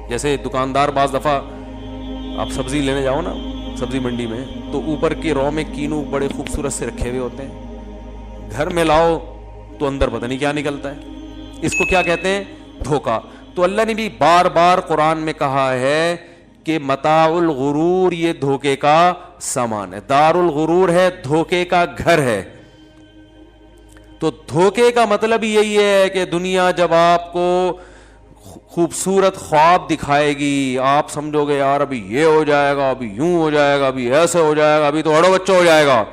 جیسے دکاندار بعض دفعہ آپ سبزی لینے جاؤ نا سبزی منڈی میں, تو اوپر کے رو میں کینو بڑے خوبصورت سے رکھے ہوئے ہوتے ہیں, گھر میں لاؤ تو اندر پتہ نہیں کیا نکلتا ہے. اس کو کیا کہتے ہیں؟ دھوکا. تو اللہ نے بھی بار بار قرآن میں کہا ہے کہ متاع الغرور یہ دھوکے کا سامان ہے, دار الغرور ہے, دھوکے کا گھر ہے. تو دھوکے کا مطلب یہی ہے کہ دنیا جب آپ کو خوبصورت خواب دکھائے گی, آپ سمجھو گے یار ابھی یہ ہو جائے گا, ابھی یوں ہو جائے گا, ابھی ایسے ہو جائے گا, ابھی تو اڑو بچہ ہو جائے گا,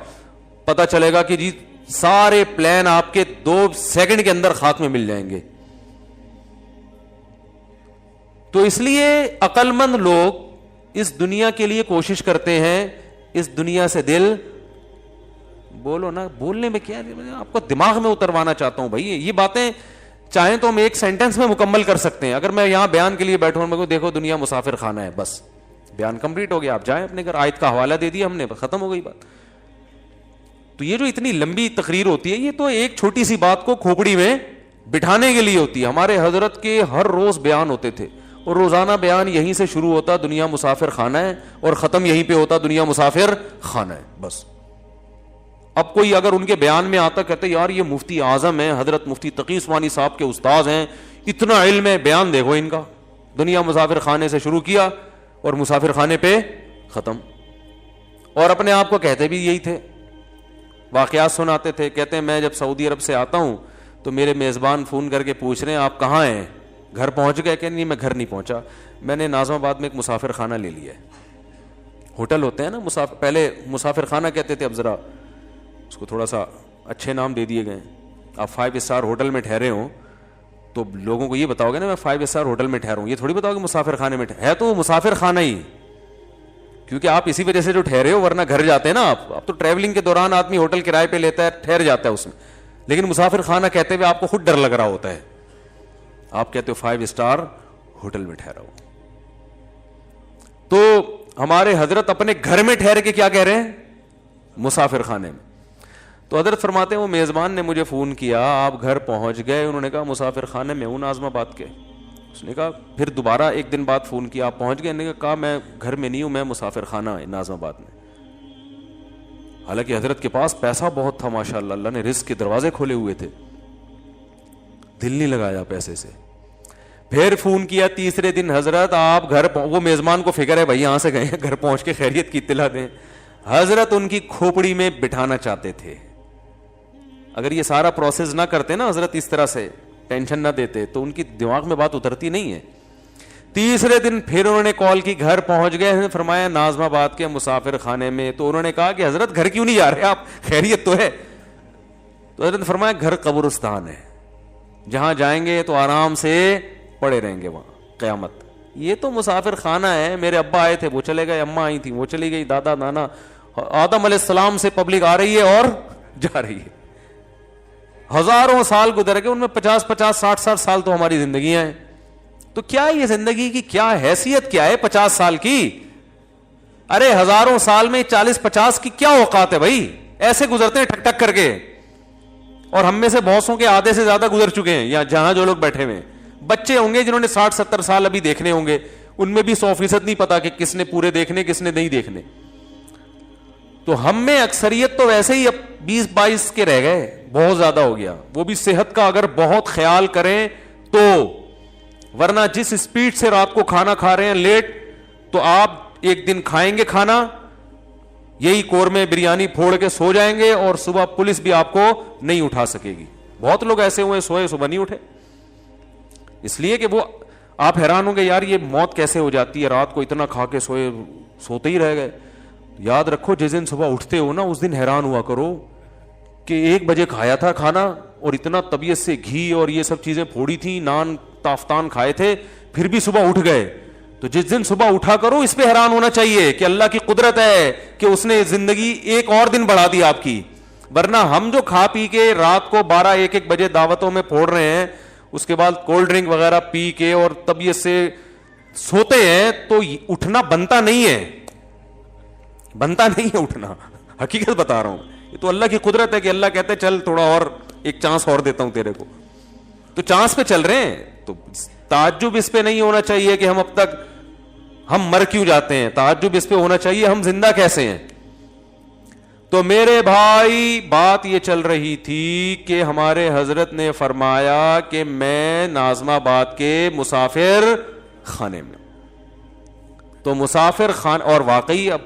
پتہ چلے گا کہ جی سارے پلان آپ کے 2 سیکنڈ کے اندر خاک میں مل جائیں گے. تو اس لیے عقل مند لوگ اس دنیا کے لیے کوشش کرتے ہیں, اس دنیا سے دل بولو نا, بولنے میں کیا آپ کو دماغ میں اتروانا چاہتا ہوں بھائی. یہ باتیں چاہیں تو ہم ایک سینٹنس میں مکمل کر سکتے ہیں. اگر میں یہاں بیان کے لیے بیٹھوں میں کو دیکھو دنیا مسافر خانہ ہے, بس بیان کمپلیٹ ہو گیا, آپ جائیں اپنے گھر, آیت کا حوالہ دے دیا ہم نے, ختم ہو گئی بات. تو یہ جو اتنی لمبی تقریر ہوتی ہے یہ تو ایک چھوٹی سی بات کو کھوپڑی میں بٹھانے کے لیے ہوتی ہے. ہمارے حضرت کے ہر روز بیان ہوتے تھے اور روزانہ بیان یہیں سے شروع ہوتا دنیا مسافر خانہ ہے اور ختم یہیں پہ ہوتا دنیا مسافر خانہ ہے بس. اب کوئی اگر ان کے بیان میں آتا کہتے یار یہ مفتی اعظم ہیں, حضرت مفتی تقی عثمانی صاحب کے استاذ ہیں, اتنا علم ہے, بیان دیکھو ان کا, دنیا مسافر خانے سے شروع کیا اور مسافر خانے پہ ختم. اور اپنے آپ کو کہتے بھی یہی تھے, واقعات سناتے تھے. کہتے ہیں میں جب سعودی عرب سے آتا ہوں تو میرے میزبان فون کر کے پوچھ رہے ہیں آپ کہاں ہیں, گھر پہنچ گئے؟ کہ نہیں میں گھر نہیں پہنچا, میں نے ناظم آباد میں ایک مسافر خانہ لے لیا ہے. ہوٹل ہوتے ہیں نا پہلے مسافر خانہ کہتے تھے, اب ذرا اس کو تھوڑا سا اچھے نام دے دیے گئے. آپ 5 اسٹار ہوٹل میں ٹھہرے ہوں تو لوگوں کو یہ بتاؤ گے نا میں 5 اسٹار ہوٹل میں ٹھہرا ہوں, یہ تھوڑی بتاؤ گے مسافر خانے میں ہے تو وہ مسافر خانہ ہی, کیونکہ آپ اسی وجہ سے جو ٹھہرے ہو, ورنہ گھر جاتے ہیں نا آپ. اب تو ٹریولنگ کے دوران آدمی ہوٹل کرائے پہ لیتا ہے, ٹھہر جاتا ہے اس میں, لیکن مسافر خانہ کہتے ہوئے آپ کو خود ڈر لگ رہا ہوتا ہے. آپ کہتے ہو 5 اسٹار ہوٹل میں ٹھہرا ہو. تو ہمارے حضرت اپنے گھر میں ٹھہر کے کیا کہہ رہے ہیں؟ مسافر خانے میں. تو حضرت فرماتے ہیں وہ میزبان نے مجھے فون کیا, آپ گھر پہنچ گئے؟ انہوں نے کہا مسافر خانے میں ہوں ناظم آباد کے. اس نے کہا پھر دوبارہ ایک دن بعد فون کیا, آپ پہنچ گئے؟ انہوں نے کہا میں گھر میں نہیں ہوں, میں مسافر خانہ ناظم آباد میں. حالانکہ حضرت کے پاس پیسہ بہت تھا ماشاءاللہ, اللہ نے رزق کے دروازے کھولے ہوئے تھے, دل نہیں لگایا پیسے سے. پھر فون کیا تیسرے دن, حضرت آپ گھر وہ میزبان کو فکر ہے بھائی یہاں سے گئے ہیں, گھر پہنچ کے خیریت کی اطلاع دیں. حضرت ان کی کھوپڑی میں بٹھانا چاہتے تھے. اگر یہ سارا پروسیس نہ کرتے نا حضرت, اس طرح سے ٹینشن نہ دیتے, تو ان کی دماغ میں بات اترتی نہیں ہے. تیسرے دن پھر انہوں نے کال کی, گھر پہنچ گئے, فرمایا ناظم آباد کے مسافر خانے میں. تو انہوں نے کہا کہ حضرت گھر کیوں نہیں جا رہے آپ, خیریت تو ہے؟ تو حضرت نے فرمایا گھر قبرستان ہے, جہاں جائیں گے تو آرام سے پڑے رہیں گے وہاں قیامت. یہ تو مسافر خانہ ہے, میرے ابا آئے تھے وہ چلے گئے, اماں آئی تھی وہ چلی گئی, دادا نانا, آدم علیہ السلام سے پبلک آ رہی ہے اور جا رہی ہے. ہزاروں سال گزر گئے, ان میں 50 60 سال تو ہماری زندگیاں ہیں. تو کیا یہ زندگی کی کیا حیثیت کیا ہے 50 سال کی؟ ارے ہزاروں سال میں 40-50 کی کیا اوقات ہے بھائی, ایسے گزرتے ہیں ٹک ٹک کر کے. اور ہم میں سے بہتوں کے آدھے سے زیادہ گزر چکے ہیں, یا جہاں جو لوگ بیٹھے ہوئے ہیں. بچے ہوں گے جنہوں نے 60-70 سال ابھی دیکھنے ہوں گے, ان میں بھی 100% نہیں پتا کہ کس نے پورے دیکھنے کس نے نہیں دیکھنے. تو ہم میں اکثریت تو ویسے ہی اب 20-22 کے رہ گئے, بہت زیادہ ہو گیا. وہ بھی صحت کا اگر بہت خیال کریں تو, ورنہ جس سپیڈ سے رات کو کھانا کھا رہے ہیں لیٹ, تو آپ ایک دن کھائیں گے کھانا یہی قورمے بریانی پھوڑ کے سو جائیں گے, اور صبح پولیس بھی آپ کو نہیں اٹھا سکے گی. بہت لوگ ایسے ہوئے سوئے صبح نہیں اٹھے, اس لیے کہ وہ آپ حیران ہوں گے یار یہ موت کیسے ہو جاتی ہے, رات کو اتنا کھا کے سوتے ہی رہ گئے. یاد رکھو جس دن صبح اٹھتے ہو نا اس دن حیران ہوا کرو کہ 1 بجے کھایا تھا کھانا, اور اتنا طبیعت سے گھی اور یہ سب چیزیں پھوڑی تھی, نان تافتان کھائے تھے, پھر بھی صبح اٹھ گئے. تو جس دن صبح اٹھا کرو اس پہ حیران ہونا چاہیے کہ اللہ کی قدرت ہے کہ اس نے زندگی ایک اور دن بڑھا دی آپ کی. ورنہ ہم جو کھا پی کے رات کو 12-1 بجے دعوتوں میں پھوڑ رہے ہیں, اس کے بعد کولڈ ڈرنک وغیرہ پی کے اور طبیعت سے سوتے ہیں, تو اٹھنا بنتا نہیں ہے, بنتا نہیں ہے اٹھنا. حقیقت بتا رہا ہوں, یہ تو اللہ کی قدرت ہے کہ اللہ کہتے چل تھوڑا اور ایک چانس اور دیتا ہوں تیرے کو. تو چانس پہ چل رہے ہیں, تو تعجب اس پہ نہیں ہونا چاہیے کہ ہم اب تک ہم مر کیوں جاتے ہیں, تعجب اس پہ ہونا چاہیے ہم زندہ کیسے ہیں. تو میرے بھائی بات یہ چل رہی تھی کہ ہمارے حضرت نے فرمایا کہ میں ناظم آباد کے مسافر خانے میں, تو مسافر خان, اور واقعی اب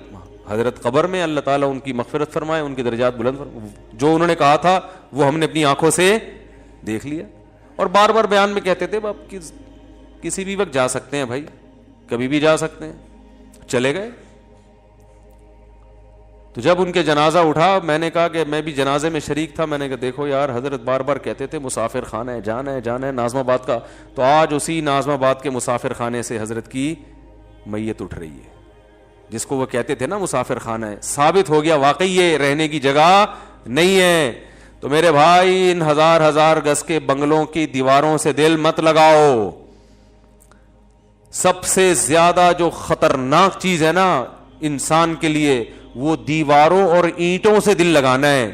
حضرت قبر میں, اللہ تعالیٰ ان کی مغفرت فرمائے, ان کی درجات بلند فرمائے, جو انہوں نے کہا تھا وہ ہم نے اپنی آنکھوں سے دیکھ لیا. اور بار بار بیان میں کہتے تھے آپ کسی بھی وقت جا سکتے ہیں بھائی, کبھی بھی جا سکتے ہیں. چلے گئے. تو جب ان کے جنازہ اٹھا, میں نے کہا کہ میں بھی جنازے میں شریک تھا, میں نے کہا دیکھو یار حضرت بار بار کہتے تھے مسافر خانہ ہے, جانا ہے جانا ہے ناظم آباد کا, تو آج اسی ناظم آباد کے مسافر خانے سے حضرت کی میت اٹھ رہی ہے, جس کو وہ کہتے تھے نا مسافر خانہ ہے. ثابت ہو گیا واقعی یہ رہنے کی جگہ نہیں ہے. تو میرے بھائی ان ہزار ہزار گز کے بنگلوں کی دیواروں سے دل مت لگاؤ. سب سے زیادہ جو خطرناک چیز ہے نا انسان کے لیے, وہ دیواروں اور اینٹوں سے دل لگانا ہے.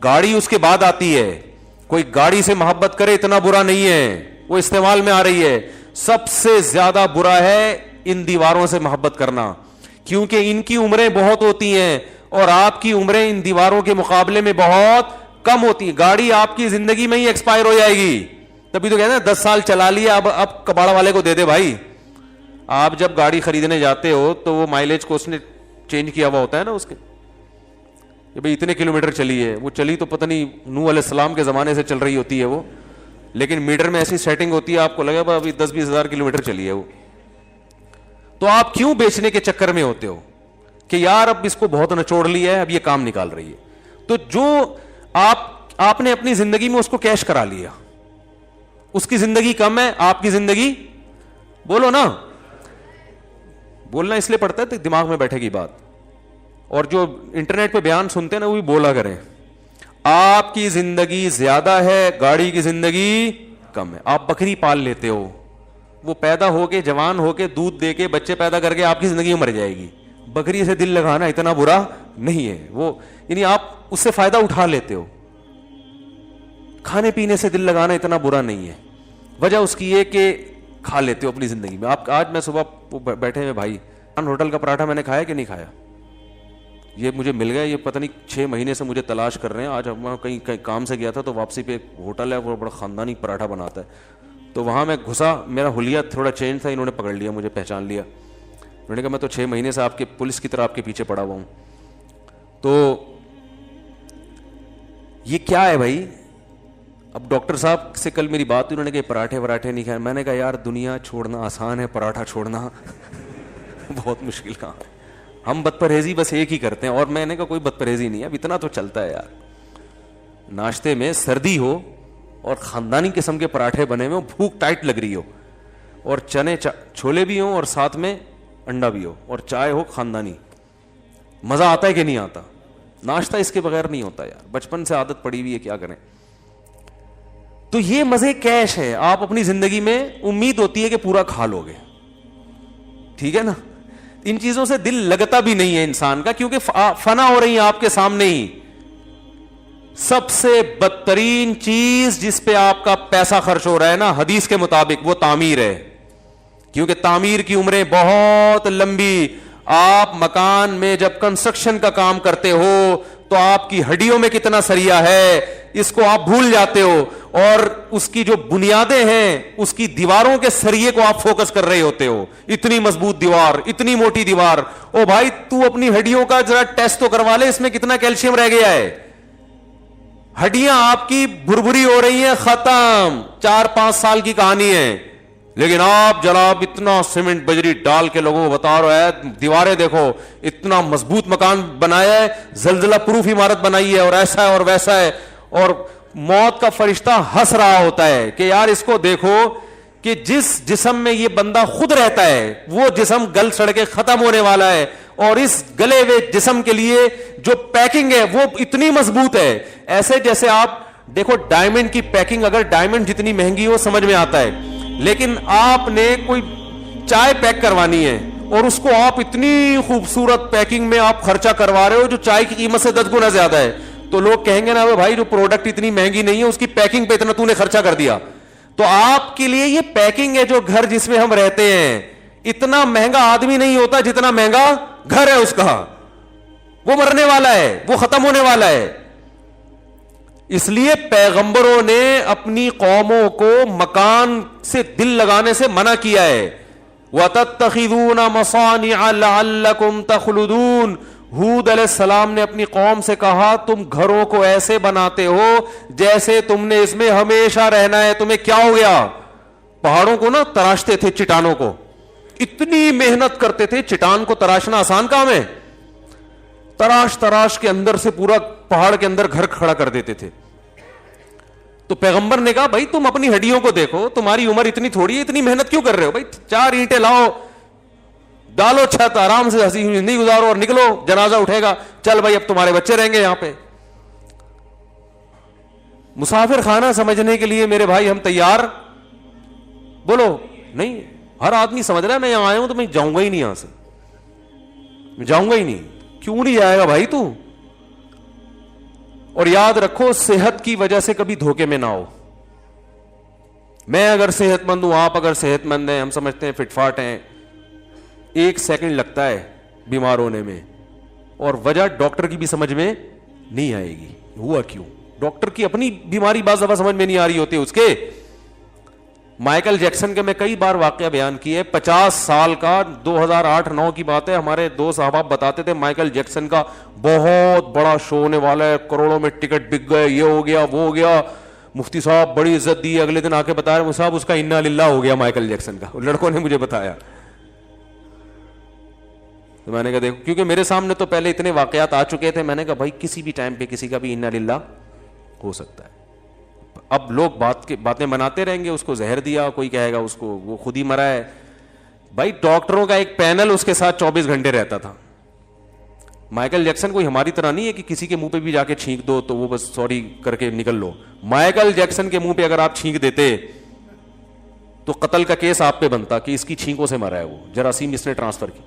گاڑی اس کے بعد آتی ہے, کوئی گاڑی سے محبت کرے اتنا برا نہیں ہے, وہ استعمال میں آ رہی ہے. سب سے زیادہ برا ہے ان دیواروں سے محبت کرنا, کیونکہ ان کی عمریں بہت ہوتی ہیں اور آپ کی عمریں ان دیواروں کے مقابلے میں بہت کم ہوتی ہیں. گاڑی آپ کی زندگی میں ہی ایکسپائر ہو جائے گی, تبھی تو کہتے ہیں 10 سال چلا لیا, اب کباڑ والے کو دے دے بھائی. آپ جب گاڑی خریدنے جاتے ہو تو وہ مائلیج کو اس نے چینج کیا ہوا ہوتا ہے نا اس کے, کہ بھئی اتنے کلومیٹر چلی ہے. وہ چلی تو پتہ نہیں نوح علیہ السلام کے زمانے سے چل رہی ہوتی ہے وہ, لیکن میٹر میں ایسی سیٹنگ ہوتی ہے آپ کو لگے گا ابھی 10-20 ہزار کلومیٹر چلی ہے وہ. تو آپ کیوں بیچنے کے چکر میں ہوتے ہو کہ یار اب اس کو بہت نچوڑ لیا ہے, اب یہ کام نکال رہی ہے. تو جو آپ نے اپنی زندگی میں اس کو کیش کرا لیا, اس کی زندگی کم ہے, آپ کی زندگی, بولو نا, بولنا اس لیے پڑتا ہے تو دماغ میں بیٹھے گی بات. اور جو انٹرنیٹ پہ بیان سنتے ہیں نا وہ بھی بولا کریں, آپ کی زندگی زیادہ ہے, گاڑی کی زندگی کم ہے. آپ بکری پال لیتے ہو, وہ پیدا ہو کے جوان ہو کے دودھ دے کے بچے پیدا کر کے آپ کی زندگی مر جائے گی. بکری سے دل لگانا اتنا برا نہیں ہے, وہ یعنی آپ اس سے فائدہ اٹھا لیتے ہو. کھانے پینے سے دل لگانا اتنا برا نہیں ہے, وجہ اس کی یہ کہ کھا لیتے ہو اپنی زندگی میں. آپ آج میں صبح بیٹھے ہوئے بھائی ہوٹل کا پراٹھا میں نے کھایا کہ نہیں کھایا, یہ مجھے مل گیا, یہ پتہ نہیں 6 مہینے سے مجھے تلاش کر رہے ہیں. آج میں کہیں کام سے گیا تھا تو واپسی پہ ایک ہوٹل ہے, وہ بڑا خاندانی پراٹھا بناتا ہے, تو وہاں میں گھسا, میرا حلیہ تھوڑا چینج تھا, انہوں نے پکڑ لیا, مجھے پہچان لیا. انہوں نے کہا میں تو 6 مہینے سے آپ کے پولیس کی طرح آپ کے پیچھے پڑا ہوا ہوں. تو یہ کیا ہے بھائی؟ اب ڈاکٹر صاحب سے کل میری بات ہوئی, انہوں نے کہا پراٹھے وراٹھے نہیں کھائے. میں نے کہا یار دنیا چھوڑنا آسان ہے, پراٹھا چھوڑنا بہت مشکل کام ہے. ہم بد پرہیزی بس ایک ہی کرتے ہیں, اور میں نے کہا کوئی بد پرہیزی نہیں ہے, اب اتنا تو چلتا ہے یار. ناشتے میں سردی ہو اور خاندانی قسم کے پراٹھے بنے ہوئے, بھوک ٹائٹ لگ رہی ہو, اور چنے چھولے بھی ہوں اور ساتھ میں انڈا بھی ہو, اور چائے ہو خاندانی, مزہ آتا ہے کہ نہیں آتا؟ ناشتہ اس کے بغیر نہیں ہوتا یار, بچپن سے عادت پڑی ہوئی ہے, کیا کریں. تو یہ مزے کیش ہے. آپ اپنی زندگی میں امید ہوتی ہے کہ پورا کھا لو گے, ٹھیک ہے نا. ان چیزوں سے دل لگتا بھی نہیں ہے انسان کا, کیونکہ فنا ہو رہی ہیں آپ کے سامنے ہی. سب سے بدترین چیز جس پہ آپ کا پیسہ خرچ ہو رہا ہے نا حدیث کے مطابق, وہ تعمیر ہے, کیونکہ تعمیر کی عمریں بہت لمبی. آپ مکان میں جب کنسٹرکشن کا کام کرتے ہو تو آپ کی ہڈیوں میں کتنا سریا ہے اس کو آپ بھول جاتے ہو, اور اس کی جو بنیادیں ہیں اس کی دیواروں کے سریے کو آپ فوکس کر رہے ہوتے ہو. اتنی مضبوط دیوار, اتنی موٹی دیوار. او بھائی تو اپنی ہڈیوں کا ذرا ٹیسٹ تو کروا لے, اس میں کتنا کیلشیم رہ گیا ہے. ہڈیاں آپ کی بھربھری ہو رہی ہیں, ختم, 4-5 سال کی کہانی ہے. لیکن آپ جناب اتنا سیمنٹ بجری ڈال کے لوگوں کو بتا رہے ہیں, دیواریں دیکھو, اتنا مضبوط مکان بنایا ہے, زلزلہ پروف عمارت بنائی ہے, اور ایسا ہے اور ویسا ہے. اور موت کا فرشتہ ہنس رہا ہوتا ہے کہ یار اس کو دیکھو کہ جس جسم میں یہ بندہ خود رہتا ہے وہ جسم گل سڑ کے ختم ہونے والا ہے, اور اس گلے ہوئے جسم کے لیے جو پیکنگ ہے وہ اتنی مضبوط ہے. ایسے جیسے آپ دیکھو ڈائمنڈ کی پیکنگ, اگر ڈائمنڈ جتنی مہنگی ہو سمجھ میں آتا ہے, لیکن آپ نے کوئی چائے پیک کروانی ہے اور اس کو آپ اتنی خوبصورت پیکنگ میں آپ خرچہ کروا رہے ہو جو چائے کی قیمت سے 10 گنا زیادہ ہے, تو لوگ کہیں گے نا بھائی جو پروڈکٹ اتنی مہنگی نہیں ہے اس کی پیکنگ پہ اتنا تو نے خرچہ کر دیا. تو آپ کے لیے یہ پیکنگ ہے جو گھر جس میں ہم رہتے ہیں. اتنا مہنگا آدمی نہیں ہوتا جتنا مہنگا گھر ہے اس کا. وہ مرنے والا ہے, وہ ختم ہونے والا ہے. اس لیے پیغمبروں نے اپنی قوموں کو مکان سے دل لگانے سے منع کیا ہے. وَتَتَّخِذُونَ مَصَانِعَ لَعَلَّكُمْ تَخْلُدُونَ. ہود علیہ السلام نے اپنی قوم سے کہا تم گھروں کو ایسے بناتے ہو جیسے تم نے اس میں ہمیشہ رہنا ہے. تمہیں کیا ہو گیا؟ پہاڑوں کو نا تراشتے تھے, چٹانوں کو اتنی محنت کرتے تھے. چٹان کو تراشنا آسان کام ہے؟ تراش کے اندر سے پورا پہاڑ کے اندر گھر کھڑا کر دیتے تھے. تو پیغمبر نے کہا بھائی تم اپنی ہڈیوں کو دیکھو, تمہاری عمر اتنی تھوڑی ہے, اتنی محنت کیوں کر رہے ہو؟ بھائی 4 اینٹیں لاؤ, ڈالو چھت, آرام سے ہنسی زندگی گزارو اور نکلو, جنازہ اٹھے گا, چل بھائی اب تمہارے بچے رہیں گے یہاں پہ. مسافر خانہ سمجھنے کے لیے میرے بھائی ہم تیار؟ بولو نہیں. ہر آدمی سمجھ رہا ہے میں یہاں آیا ہوں تو میں جاؤں گا ہی نہیں, یہاں سے میں جاؤں گا ہی نہیں. کیوں نہیں جائے گا بھائی تو؟ اور یاد رکھو صحت کی وجہ سے کبھی دھوکے میں نہ ہو. میں اگر صحت مند ہوں, آپ اگر صحت مند ہیں, ہم سمجھتے ہیں فٹ فاٹ ہیں, 1 سیکنڈ لگتا ہے بیمار ہونے میں, اور وجہ ڈاکٹر کی بھی سمجھ میں نہیں آئے گی. ہوا کیوں؟ ڈاکٹر کی اپنی بیماری بعض دفعہ سمجھ میں نہیں آ رہی ہوتی اس کے. مائیکل جیکسن کے میں کئی بار واقعہ بیان کیے, 50 سال کا, 2008-9 کی بات ہے. ہمارے 2 صحابہ بتاتے تھے مائیکل جیکسن کا بہت بڑا شو ہونے والا ہے, کروڑوں میں ٹکٹ بک گئے, یہ ہو گیا وہ ہو گیا. مفتی صاحب بڑی عزت دی. اگلے دن آ کے بتا رہے صاحب اس کا انا للہ ہو گیا مائیکل جیکسن کا. لڑکوں نے مجھے بتایا. تو میں نے کہا دیکھو, کیونکہ میرے سامنے تو پہلے اتنے واقعات آ چکے تھے. میں نے کہا بھائی کسی بھی ٹائم پہ کسی کا بھی انا للہ ہو سکتا ہے. اب لوگ باتیں بناتے رہیں گے, اس کو زہر دیا, کوئی کہے گا اس کو وہ خود ہی مرا ہے. بھائی ڈاکٹروں کا ایک پینل اس کے ساتھ 24 گھنٹے رہتا تھا. مائیکل جیکسن کوئی ہماری طرح نہیں ہے کہ کسی کے منہ پہ بھی جا کے چھینک دو تو وہ بس سوری کر کے نکل لو. مائیکل جیکسن کے منہ پہ اگر آپ چھینک دیتے تو قتل کا کیس آپ پہ بنتا کہ اس کی چھینکوں سے مرا ہے, وہ جراثیم اس نے ٹرانسفر کی.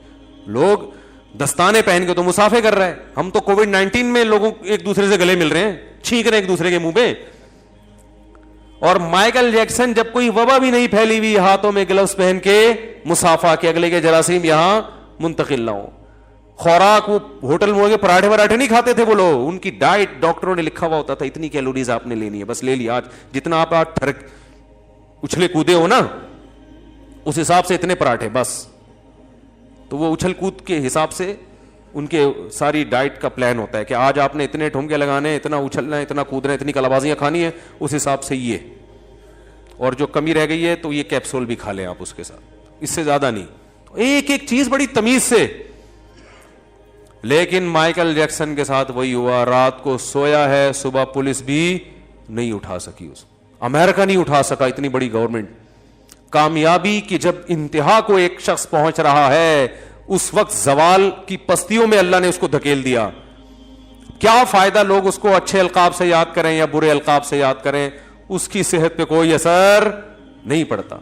لوگ دستانے پہن کے تو مسافے کر رہے ہیں. ہم تو کووڈ-19 میں لوگوں ایک دوسرے سے گلے مل رہے ہیں, چھینک رہے ہیں ایک دوسرے کے منہ پہ. اور مائیکل جیکسن جب کوئی وبا بھی نہیں پھیلی ہوئی, ہاتھوں میں گلوز پہن کے مسافہ کہ اگلے کے جراثیم یہاں منتقل نہ ہو. خوراک وہ ہوٹل میں کے پراٹھے نہیں کھاتے تھے وہ لوگ, ان کی ڈائٹ ڈاکٹروں نے لکھا ہوا ہوتا تھا اتنی کیلوریز آپ نے لینی ہے, بس لے لیا. آج جتنا آپ اچھلے کودے ہو نا اس حساب سے اتنے پراٹھے بس. تو وہ اچھل کود کے حساب سے ان کے ساری ڈائٹ کا پلان ہوتا ہے کہ آج آپ نے اتنے ٹھمکے لگانے ہیں, اتنا اچھلنا ہے, اتنا کودنا ہے, اتنی کلابازیاں کھانی ہے, اس حساب سے یہ. اور جو کمی رہ گئی ہے تو یہ کیپسول بھی کھا لیں آپ اس کے ساتھ, اس سے زیادہ نہیں. ایک ایک چیز بڑی تمیز سے. لیکن مائیکل جیکسن کے ساتھ وہی ہوا, رات کو سویا ہے, صبح پولیس بھی نہیں اٹھا سکی, اس امریکہ نہیں اٹھا سکا, اتنی بڑی گورنمنٹ. کامیابی کی جب انتہا کو ایک شخص پہنچ رہا ہے اس وقت زوال کی پستیوں میں اللہ نے اس کو دھکیل دیا. کیا فائدہ لوگ اس کو اچھے القاب سے یاد کریں یا برے القاب سے یاد کریں, اس کی صحت پہ کوئی اثر نہیں پڑتا.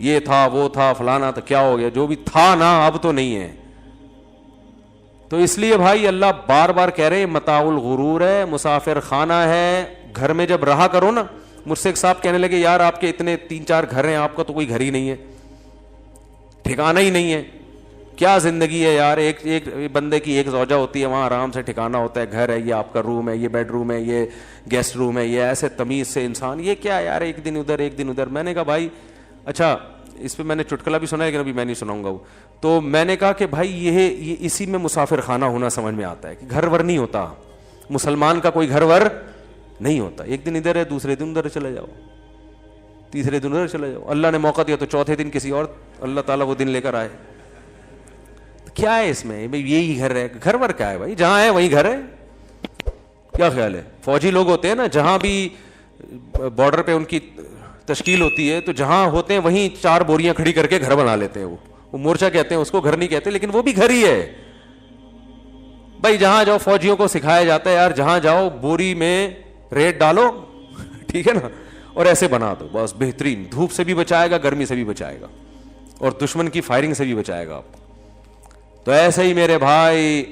یہ تھا وہ تھا فلانا تھا, کیا ہو گیا, جو بھی تھا نا اب تو نہیں ہے. تو اس لیے بھائی اللہ بار بار کہہ رہے ہیں متاع الغرور ہے, مسافر خانہ ہے. گھر میں جب رہا کرو نا, مجھ سے ایک صاحب کہنے لگے یار آپ کے اتنے 3-4 گھر ہیں, آپ کا تو کوئی گھر ہی نہیں ہے, ٹھکانہ ہی نہیں ہے, کیا زندگی ہے یار. ایک بندے کی ایک زوجہ ہوتی ہے, وہاں آرام سے ٹھکانہ ہوتا ہے, گھر ہے, یہ آپ کا روم ہے, یہ بیڈ روم ہے, یہ گیسٹ روم ہے, یہ ایسے تمیز سے انسان, یہ کیا یار ایک دن ادھر ایک دن ادھر. میں نے کہا بھائی اچھا اس پہ میں نے چٹکلا بھی سنا ہے لیکن ابھی میں نہیں سناؤں گا وہ. تو میں نے کہا کہ بھائی یہ اسی میں مسافر خانہ ہونا سمجھ میں آتا ہے کہ گھر ور نہیں ہوتا, مسلمان کا کوئی گھر ور نہیں ہوتا. ایک دن ادھر ہے, دوسرے دن ادھر چلے جاؤ, تیسرے دن ادھر چلے جاؤ. اللہ نے موقع دیا تو چوتھے دن کسی اور اللہ تعالیٰ وہ دن لے کر آئے. کیا ہے اس میں, یہی گھر ہے, گھر ور کیا ہے بھائی, جہاں ہے وہیں گھر ہے. کیا خیال ہے, فوجی لوگ ہوتے ہیں نا, جہاں بھی بارڈر پہ ان کی تشکیل ہوتی ہے تو جہاں ہوتے ہیں وہیں 4 بوریاں کھڑی کر کے گھر بنا لیتے ہیں. وہ مورچہ کہتے ہیں اس کو, گھر نہیں کہتے, لیکن وہ بھی گھر ہی ہے بھائی. جہاں جاؤ فوجیوں کو سکھایا جاتا ہے یار, جہاں جاؤ بوری میں ریت ڈالو, ٹھیک ہے نا, اور ایسے بنا دو, بس بہترین. دھوپ سے بھی بچائے گا, گرمی سے بھی بچائے گا, اور دشمن کی فائرنگ سے بھی بچائے گا آپ. تو ایسے ہی میرے بھائی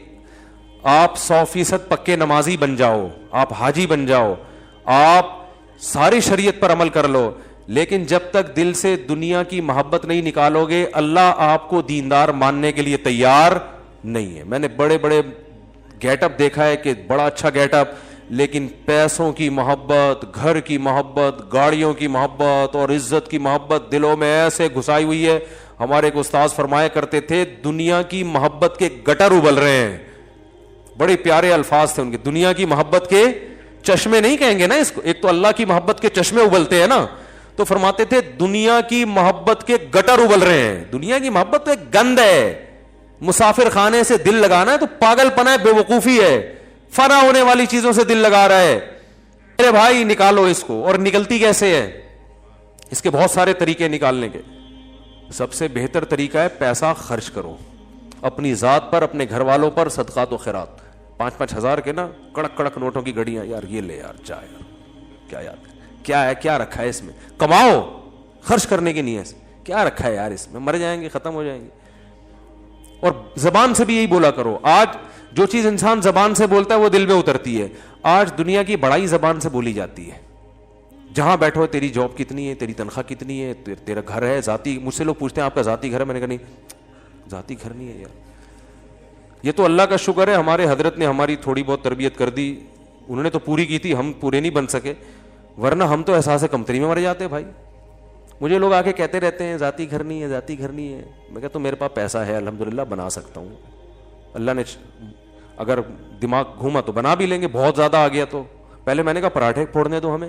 آپ 100% پکے نمازی بن جاؤ, آپ حاجی بن جاؤ, آپ ساری شریعت پر عمل کر لو, لیکن جب تک دل سے دنیا کی محبت نہیں نکالو گے اللہ آپ کو دیندار ماننے کے لیے تیار نہیں ہے. میں نے بڑے بڑے گیٹ اپ دیکھا ہے کہ بڑا اچھا گیٹ اپ, لیکن پیسوں کی محبت, گھر کی محبت, گاڑیوں کی محبت اور عزت کی محبت دلوں میں ایسے گھسائی ہوئی ہے. ہمارے ایک استاذ فرمایا کرتے تھے دنیا کی محبت کے گٹر ابل رہے ہیں. بڑے پیارے الفاظ تھے ان کے, دنیا کی محبت کے چشمے نہیں کہیں گے نا اس کو, ایک تو اللہ کی محبت کے چشمے ابلتے ہیں نا, تو فرماتے تھے دنیا کی محبت کے گٹر ابل رہے ہیں. دنیا کی محبت تو ایک گند ہے, مسافر خانے سے دل لگانا ہے تو پاگل پنا ہے, بے وقوفی ہے. فنا ہونے والی چیزوں سے دل لگا رہا ہے. میرے بھائی نکالو اس کو. اور نکلتی کیسے ہے؟ اس کے بہت سارے طریقے نکالنے کے. سب سے بہتر طریقہ ہے پیسہ خرچ کرو اپنی ذات پر, اپنے گھر والوں پر, صدقات و خیرات. 5-5 ہزار کے نا کڑک کڑک نوٹوں کی گڑیاں, یار یہ لے یار, جا یار, کیا یار, کیا ہے, کیا رکھا ہے اس میں, کماؤ, خرچ کرنے کی نیت, کیا رکھا ہے یار اس میں, مر جائیں گے, ختم ہو جائیں گے. اور زبان سے بھی یہی بولا کرو. آج جو چیز انسان زبان سے بولتا ہے وہ دل میں اترتی ہے. آج دنیا کی بڑائی زبان سے بولی جاتی ہے. جہاں بیٹھو تیری جاب کتنی ہے, تیری تنخواہ کتنی ہے, تیرا گھر ہے ذاتی. مجھ سے لوگ پوچھتے ہیں آپ کا ذاتی گھر ہے, میں نے کہا نہیں ذاتی گھر نہیں ہے یار. یہ تو اللہ کا شکر ہے ہمارے حضرت نے ہماری تھوڑی بہت تربیت کر دی, انہوں نے تو پوری کی تھی, ہم پورے نہیں بن سکے, ورنہ ہم تو احساس کمتری میں مر جاتے بھائی. مجھے لوگ آ کے کہتے رہتے ہیں ذاتی گھر نہیں ہے, ذاتی گھر نہیں ہے. میں کہتا ہوں میرے پاس پیسہ ہے الحمدللہ, بنا سکتا ہوں. اللہ نے اگر دماغ گھوما تو بنا بھی لیں گے, بہت زیادہ آ گیا تو. پہلے میں نے کہا پراٹھے پھوڑنے دو ہمیں,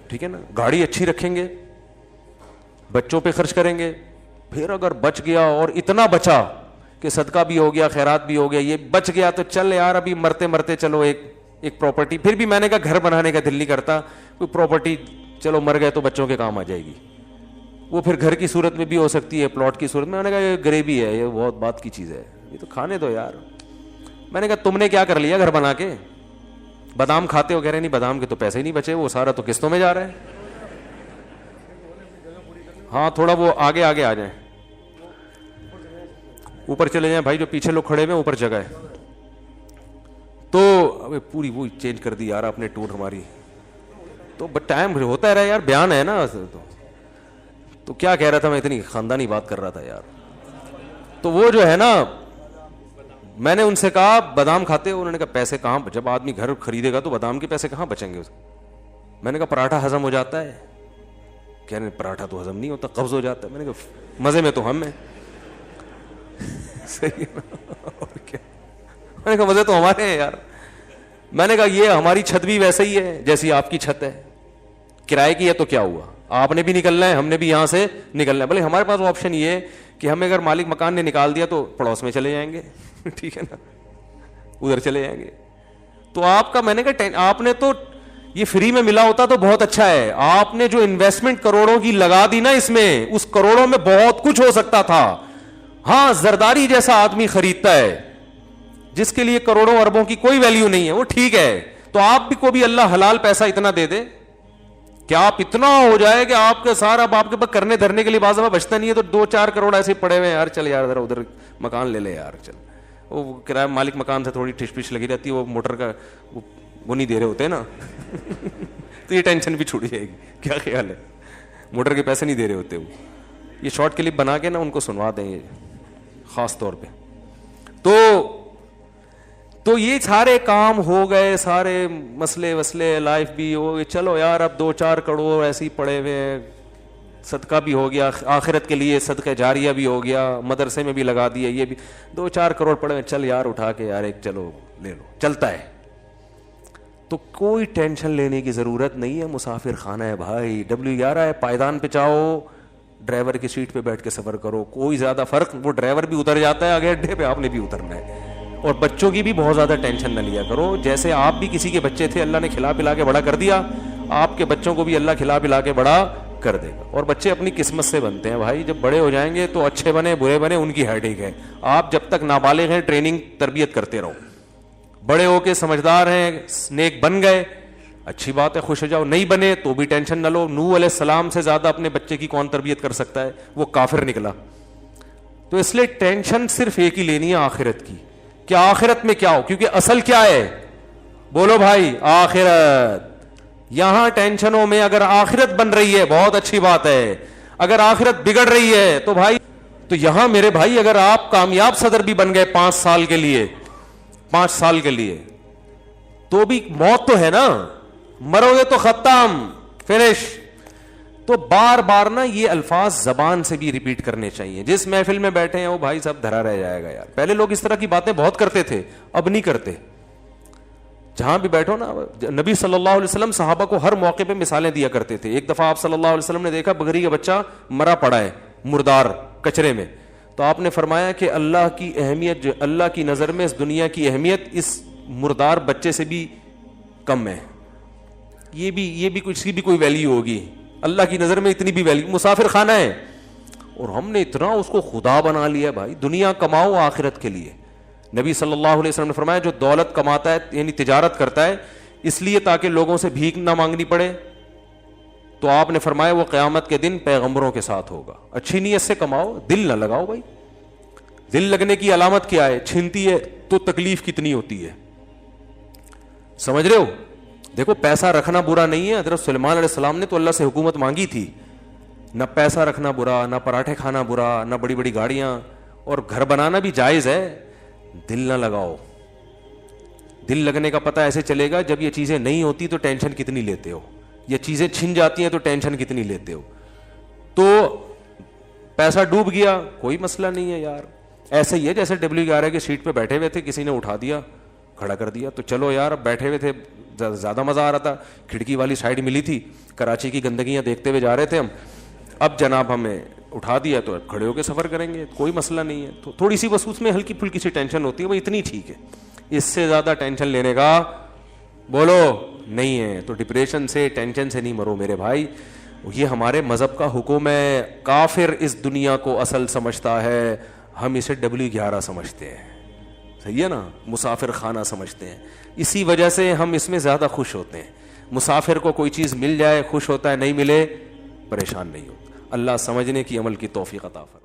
ٹھیک ہے نا, گاڑی اچھی رکھیں گے, بچوں پہ خرچ کریں گے. پھر اگر بچ گیا اور اتنا بچا کہ صدقہ بھی ہو گیا, خیرات بھی ہو گیا, یہ بچ گیا تو چل یار ابھی مرتے مرتے چلو ایک پراپرٹی. پھر بھی میں نے کہا گھر بنانے کا دل نہیں کرتا, کوئی پراپرٹی چلو مر گئے تو بچوں کے کام آ جائے گی. وہ پھر گھر کی صورت میں بھی ہو سکتی ہے, پلاٹ کی صورت میں. میں نے کہا یہ گریبی ہے, یہ بہت بات کی چیز ہے, یہ تو کھانے دو یار. میں نے کہا تم نے کیا کر لیا گھر بنا کے, بادام کھاتے ہو؟ کہہ رہے نہیں بادام کے تو پیسے ہی نہیں بچے, وہ سارا تو قسطوں میں جا رہا ہے. ہاں تھوڑا وہ آگے آگے آ جائیں, اوپر چلے جائیں بھائی, جو پیچھے لوگ کھڑے ہوئے اوپر جگہ ہے. تو ابھی پوری وہ چینج کر دی یار آپ نے ٹور ہماری, تو ٹائم ہوتا رہا یار, بیان ہے نا. تو کیا کہہ رہا تھا میں, اتنی خاندانی بات کر رہا تھا یار. تو وہ جو ہے نا, میں نے ان سے کہا بادام کھاتے ہو؟ انہوں نے کہا پیسے کہاں, جب آدمی گھر خریدے گا تو بادام کے پیسے کہاں بچیں گے. میں نے کہا پراٹھا ہضم ہو جاتا ہے؟ کہہ رہے پراٹھا تو ہضم نہیں ہوتا, قبض ہو جاتا ہے. میں نے کہا مزے میں تو ہم ہیں. صحیح ہے نا, اور کیا. میں نے کہا مزے تو ہمارے ہیں یار. میں نے کہا یہ ہماری چھت بھی ویسے ہی ہے جیسی آپ کی چھت ہے, کرائے کی ہے تو کیا ہوا, آپ نے بھی نکلنا ہے, ہم نے بھی یہاں سے نکلنا ہے. بھلے ہمارے پاس آپشن یہ ہے کہ ہمیں اگر مالک مکان نے نکال دیا تو پڑوس میں چلے جائیں گے, ٹھیک ہے نا, ادھر چلے جائیں گے. تو آپ کا, میں نے کہا آپ نے تو یہ فری میں ملا ہوتا تو بہت اچھا ہے. آپ نے جو انویسٹمنٹ کروڑوں کی لگا دی نا اس میں, اس کروڑوں میں بہت کچھ ہو سکتا تھا. ہاں زرداری جیسا آدمی خریدتا ہے جس کے لیے کروڑوں اربوں کی کوئی ویلیو نہیں ہے, وہ ٹھیک ہے. تو آپ بھی کو بھی اللہ حلال پیسہ اتنا دے دے کہ آپ اتنا ہو جائے کہ آپ کے سارا آپ کے پاس کرنے دھرنے کے لیے بعض دفعہ بچتا نہیں ہے, تو 2-4 کروڑ ایسے پڑے ہوئے ہیں, یار چل یار ذرا ادھر مکان لے لے یار, چل. وہ کرایہ مالک مکان سے تھوڑی ٹھش پش لگی رہتی ہے, وہ موٹر کا وہ نہیں دے رہے ہوتے نا, تو یہ ٹینشن بھی چھوٹ جائے گی. کیا خیال ہے, موٹر کے پیسے نہیں دے رہے ہوتے وہ. یہ شارٹ کلپ بنا کے نا ان کو سنوا دیں گے خاص طور پہ. تو یہ سارے کام ہو گئے, سارے مسئلے وسلے لائف بھی ہو گئے. چلو یار اب 2-4 کروڑ ایسے ہی پڑے ہوئے ہیں, صدقہ بھی ہو گیا, آخرت کے لیے صدقہ جاریہ بھی ہو گیا, مدرسے میں بھی لگا دیا, یہ بھی 2-4 کروڑ پڑے ہوئے, چل یار اٹھا کے یار ایک چلو لے لو, چلتا ہے. تو کوئی ٹینشن لینے کی ضرورت نہیں ہے. مسافر خانہ ہے بھائی, W11 ہے, پائیدان پہ چاہو ڈرائیور کی سیٹ پہ بیٹھ کے سفر کرو, کوئی زیادہ فرق, وہ ڈرائیور بھی اتر جاتا ہے آگے اڈے پہ, آپ نے بھی اترنا ہے. اور بچوں کی بھی بہت زیادہ ٹینشن نہ لیا کرو. جیسے آپ بھی کسی کے بچے تھے, اللہ نے کھلا پلا کے بڑا کر دیا, آپ کے بچوں کو بھی اللہ کھلا پلا کے بڑا کر دے گا. اور بچے اپنی قسمت سے بنتے ہیں بھائی, جب بڑے ہو جائیں گے تو اچھے بنے برے بنے ان کی ہیڈیک ہے. آپ جب تک نابالغ ہیں ٹریننگ تربیت کرتے رہو, بڑے ہو کے سمجھدار ہیں, نیک بن گئے, اچھی بات ہے, خوش ہو جاؤ. نہیں بنے تو بھی ٹینشن نہ لو. نوح علیہ السلام سے زیادہ اپنے بچے کی کون تربیت کر سکتا ہے, وہ کافر نکلا. تو اس لیے ٹینشن صرف ایک ہی لینی ہے, آخرت کی. کیا آخرت میں کیا ہو, کیونکہ اصل کیا ہے, بولو بھائی, آخرت. یہاں ٹینشنوں میں اگر آخرت بن رہی ہے بہت اچھی بات ہے, اگر آخرت بگڑ رہی ہے تو بھائی, تو یہاں میرے بھائی اگر آپ کامیاب صدر بھی بن گئے 5 سال کے لیے, 5 سال کے لیے, تو بھی موت تو ہے نا, مرو گے تو ختم, فنش. تو بار بار نا یہ الفاظ زبان سے بھی ریپیٹ کرنے چاہیے. جس محفل میں بیٹھے ہیں وہ بھائی سب دھرا رہ جائے گا یار. پہلے لوگ اس طرح کی باتیں بہت کرتے تھے, اب نہیں کرتے. جہاں بھی بیٹھو نا, نبی صلی اللہ علیہ وسلم صحابہ کو ہر موقع پہ مثالیں دیا کرتے تھے. ایک دفعہ آپ صلی اللہ علیہ وسلم نے دیکھا بکری کا بچہ مرا پڑا ہے مردار کچرے میں, تو آپ نے فرمایا کہ اللہ کی اہمیت, جو اللہ کی نظر میں اس دنیا کی اہمیت اس مردار بچے سے بھی کم ہے. یہ بھی کچھ کی بھی کوئی ویلیو ہوگی, اللہ کی نظر میں اتنی بھی ویلیو. مسافر خانہ ہے اور ہم نے اتنا اس کو خدا بنا لیا. بھائی دنیا کماؤ آخرت کے لیے. نبی صلی اللہ علیہ وسلم نے فرمایا جو دولت کماتا ہے یعنی تجارت کرتا ہے اس لیے تاکہ لوگوں سے بھیک نہ مانگنی پڑے, تو آپ نے فرمایا وہ قیامت کے دن پیغمبروں کے ساتھ ہوگا. اچھی نیت سے کماؤ, دل نہ لگاؤ. بھائی دل لگنے کی علامت کیا ہے؟ چھنتی ہے تو تکلیف کتنی ہوتی ہے, سمجھ رہے ہو؟ دیکھو پیسہ رکھنا برا نہیں ہے. حضرت سلیمان علیہ السلام نے تو اللہ سے حکومت مانگی تھی. نہ پیسہ رکھنا برا, نہ پراٹھے کھانا برا, نہ بڑی بڑی گاڑیاں, اور گھر بنانا بھی جائز ہے. دل نہ لگاؤ. دل لگنے کا پتہ ایسے چلے گا جب یہ چیزیں نہیں ہوتی تو ٹینشن کتنی لیتے ہو, یہ چیزیں چھن جاتی ہیں تو ٹینشن کتنی لیتے ہو. تو پیسہ ڈوب گیا کوئی مسئلہ نہیں ہے یار, ایسے ہی ہے جیسے WR کی سیٹ پہ بیٹھے ہوئے تھے, کسی نے اٹھا دیا کھڑا کر دیا, تو چلو یار اب بیٹھے ہوئے تھے زیادہ مزہ آ رہا تھا, کھڑکی والی سائڈ ملی تھی, کراچی کی گندگیاں دیکھتے ہوئے جا رہے تھے ہم, اب جناب ہمیں اٹھا دیا تو کھڑے ہو کے سفر کریں گے, کوئی مسئلہ نہیں ہے. تو تھوڑی سی بس اس میں ہلکی پھلکی سی ٹینشن ہوتی ہے, وہ اتنی ٹھیک ہے, اس سے زیادہ ٹینشن لینے کا بولو نہیں ہے. تو ڈپریشن سے ٹینشن سے نہیں مرو میرے بھائی, یہ ہمارے مذہب کا حکم ہے. کافر اس دنیا کو اصل سمجھتا ہے, ہم اسے W11 سمجھتے ہیں, صحیح ہے نا, مسافر خانہ سمجھتے ہیں. اسی وجہ سے ہم اس میں زیادہ خوش ہوتے ہیں. مسافر کو کوئی چیز مل جائے خوش ہوتا ہے, نہیں ملے پریشان نہیں ہوتا. اللہ سمجھنے کی عمل کی توفیق عطا فرمائے.